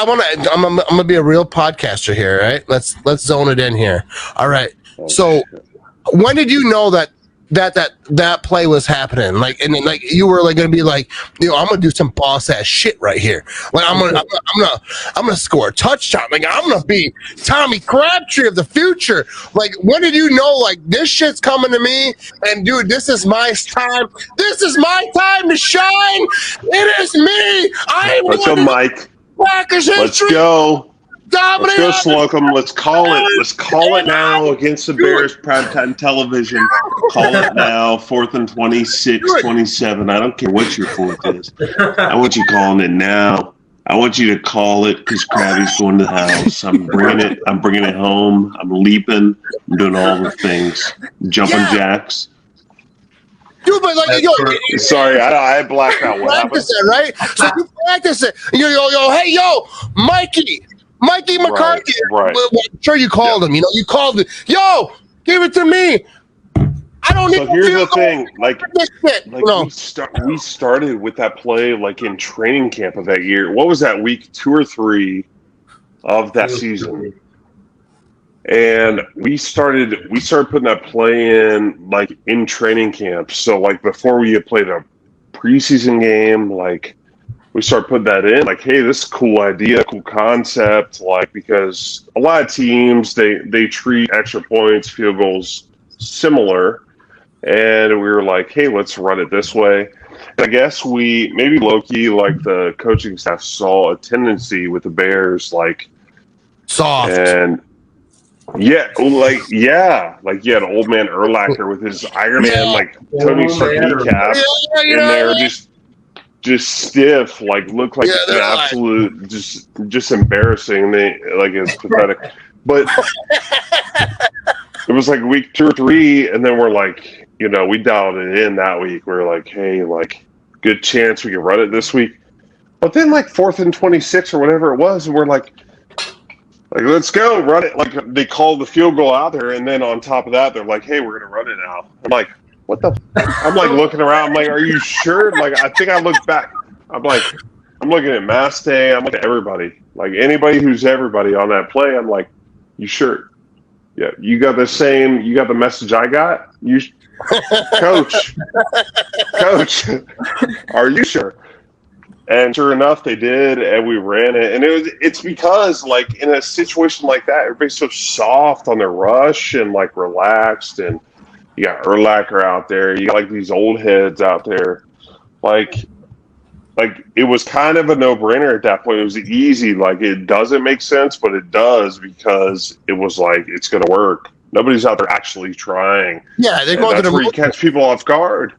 I'm gonna be a real podcaster here, right? Let's zone it in here. All right. So, when did you know that play was happening? Like, and then, like, you were like gonna be like, I'm gonna do some boss ass shit right here. Like, I'm gonna score a touchdown. Like, I'm gonna be Tommy Crabtree of the future. Like, when did you know, like, this shit's coming to me? And dude, this is my time. This is my time to shine. It is me. Let's go, Mike. Packers history. Let's go. Let's go, Slocum. Let's call it. Let's call it now against the Bears primetime television. Call it now. 4th and 26, 27. I don't care what your fourth is. I want you calling it now. I want you to call it because Krabby's going to the house. I'm bringing it. I'm bringing it home. I'm leaping. I'm doing all the things. Jumping jacks. Dude, but like, sorry, I blacked out. What practice it, right? So you practice it. Yo, Mikey McCarthy. Right. Well, I'm sure you called him. You called it. Yo, give it to me. I don't need. So here's the thing, we started with that play like in training camp of that year. What was that, week 2 or 3 of that season? And we started putting that play in like in training camp. So like before we had played a preseason game, like we start putting that in, like, hey, this is a cool idea, cool concept, like, because a lot of teams, they treat extra points, field goals similar, and we were like, hey, let's run it this way. And I guess maybe low-key, like, the coaching staff saw a tendency with the Bears, like, soft. And, you had old man Urlacher with his Iron Man, like, Tony Stark kneecap in there, just stiff, like looked like an absolute, just embarrassing. Like it's pathetic. But it was like week 2 or 3, and then we're like, we dialed it in that week. We were like, hey, like good chance we can run it this week. But then like 4th and 26 or whatever it was, and we're like let's go run it. Like they called the field goal out there, and then on top of that, they're like, hey, we're gonna run it now. I'm like, what the? I'm like looking around. I'm like, are you sure? Like, I think I looked back. I'm looking at Mass Day. I'm looking at everybody. Like anybody who's everybody on that play. I'm like, you sure? Yeah, you got the message I got. Coach, are you sure? And sure enough, they did, and we ran it. And it's because like in a situation like that, everybody's so soft on their rush and like relaxed, and you got Urlacher out there. You got like these old heads out there. Like it was kind of a no-brainer at that point. It was easy. Like it doesn't make sense, but it does because it was like it's going to work. Nobody's out there actually trying. Yeah, they're going to where you catch people off guard.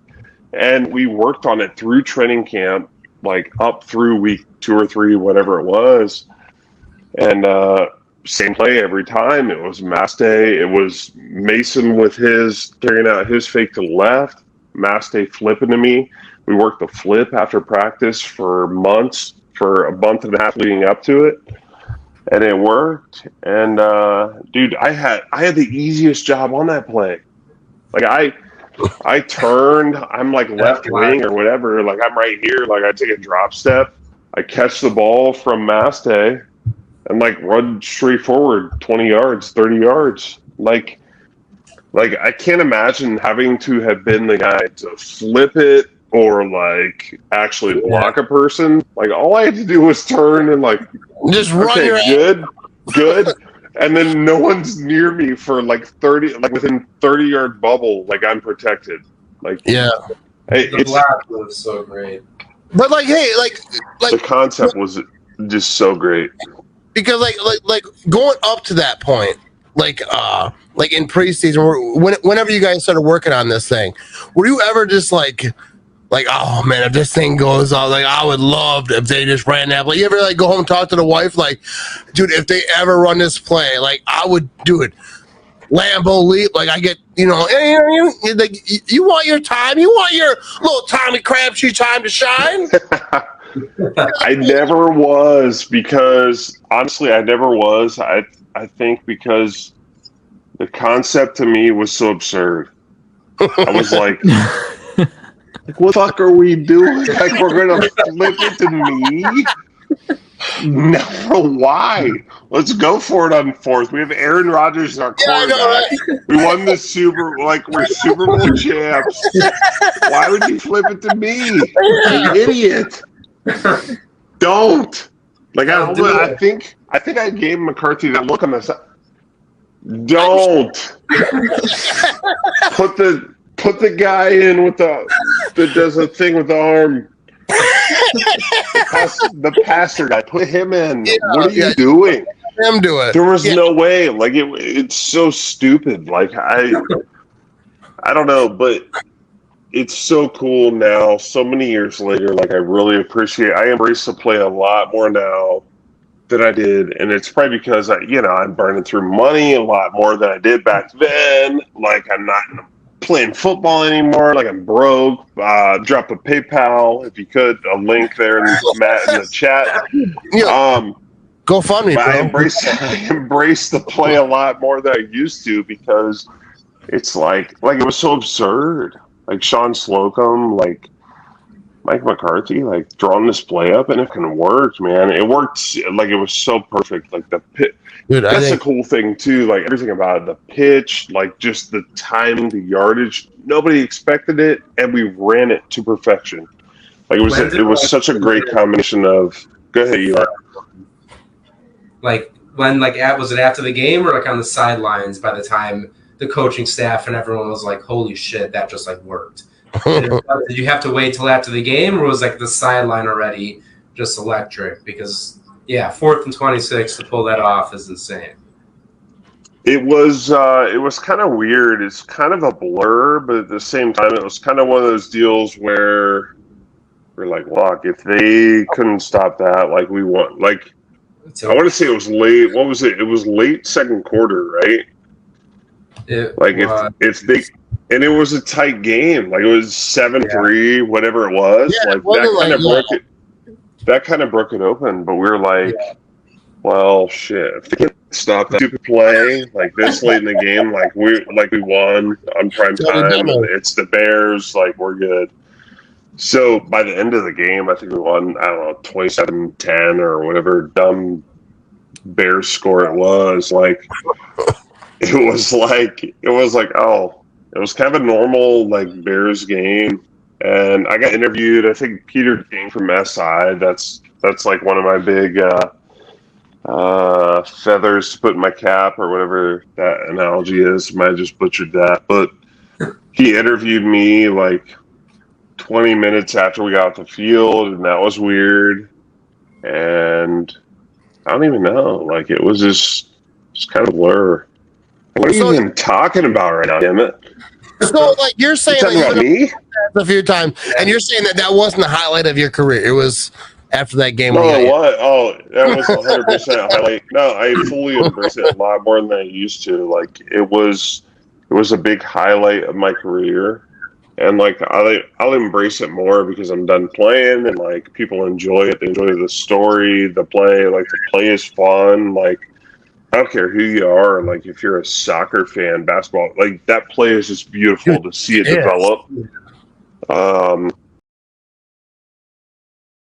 And we worked on it through training camp, like up through week 2 or 3, whatever it was. And same play every time. It was Mass Day. It was Mason with his carrying out his fake to the left. Mass Day flipping to me. We worked the flip after practice for months, for a month and a half leading up to it, and it worked. And dude, I had the easiest job on that play. Like I turned, I'm like left wing or whatever. Like I'm right here. Like I take a drop step, I catch the ball from Mass Day, and like run straight forward 20 yards, 30 yards. Like I can't imagine having to have been the guy to flip it or like actually block a person. Like all I had to do was turn and like just run your good. And then no one's near me for like 30, like within 30-yard bubble. Like I'm protected. Like The black was so great. But like, hey, like the concept was just so great because like going up to that point, like in preseason, whenever you guys started working on this thing, were you ever just like, oh man, if this thing goes off, like I would love if they just ran that play. You ever like go home and talk to the wife, like, dude, if they ever run this play, like I would do it. Lambeau leap, like I get, you want your time, you want your little Tommy Crabtree time to shine. I never was because honestly, I never was. I think because the concept to me was so absurd. I was like, what the fuck are we doing? Like we're gonna flip it to me? No, why? Let's go for it on fourth. We have Aaron Rodgers as our quarterback. Right? We won the we're Super Bowl champs. Why would you flip it to me? You idiot. Don't. Like I think I gave McCarthy that look on the side. Don't. Put the guy in with that does a thing with the arm. The passer guy, put him in. Yeah, what are you doing? Him do it. There was no way. Like it's so stupid. Like I don't know, but it's so cool now. So many years later, like I really appreciate. I embrace the play a lot more now than I did, and it's probably because I'm burning through money a lot more than I did back then. Like I'm not playing football anymore. Like I'm broke. Drop a PayPal if you could. A link there, Matt, in the chat. Go fund me, bro. I embrace the play a lot more than I used to because it's like it was so absurd. Like Sean Slocum, like Mike McCarthy, like drawing this play up, and it can work, man. It worked. Like it was so perfect. Like the pit. Dude, that's a cool thing too. Like everything about it, the pitch, like just the timing, the yardage. Nobody expected it, and we ran it to perfection. Like it was such a great combination of. Go ahead, Eli. Like when was it after the game or like on the sidelines? By the time the coaching staff and everyone was like, "Holy shit, that just like worked." Did you have to wait till after the game, or was like the sideline already just electric? Because 4th and 26 to pull that off is insane. It was kind of weird. It's kind of a blur, but at the same time, it was kind of one of those deals where we're like, "Look, if they couldn't stop that, like we won." Like I want to say it was late. What was it? It was late second quarter, right? If they. And it was a tight game. Like it was 7-3, whatever it was. Yeah, that kind of broke it open. But we were like, well, shit. If they can't stop that stupid play like this late in the game, like we won on prime time. It's the Bears. Like we're good. So by the end of the game, I think we won. I don't know, 27-10 or whatever dumb Bears score it was. Like it was like oh. It was kind of a normal like Bears game, and I got interviewed. I think Peter King from SI. That's like one of my big feathers to put in my cap, or whatever that analogy is. I might have just butchered that, but he interviewed me like 20 minutes after we got off the field, and that was weird. And I don't even know. Like it was just kind of a blur. What are you even talking about right now, damn it? So, like, you're saying about me a few times, and you're saying that wasn't the highlight of your career. It was after that game. No, what? Oh, that was 100% highlight. No, I fully embrace it a lot more than I used to. Like, it was a big highlight of my career, and like I'll embrace it more because I'm done playing, and like people enjoy it. They enjoy the story, the play. Like the play is fun. Like. I don't care who you are. Like, if you're a soccer fan, basketball, like that play is just beautiful to see it develop.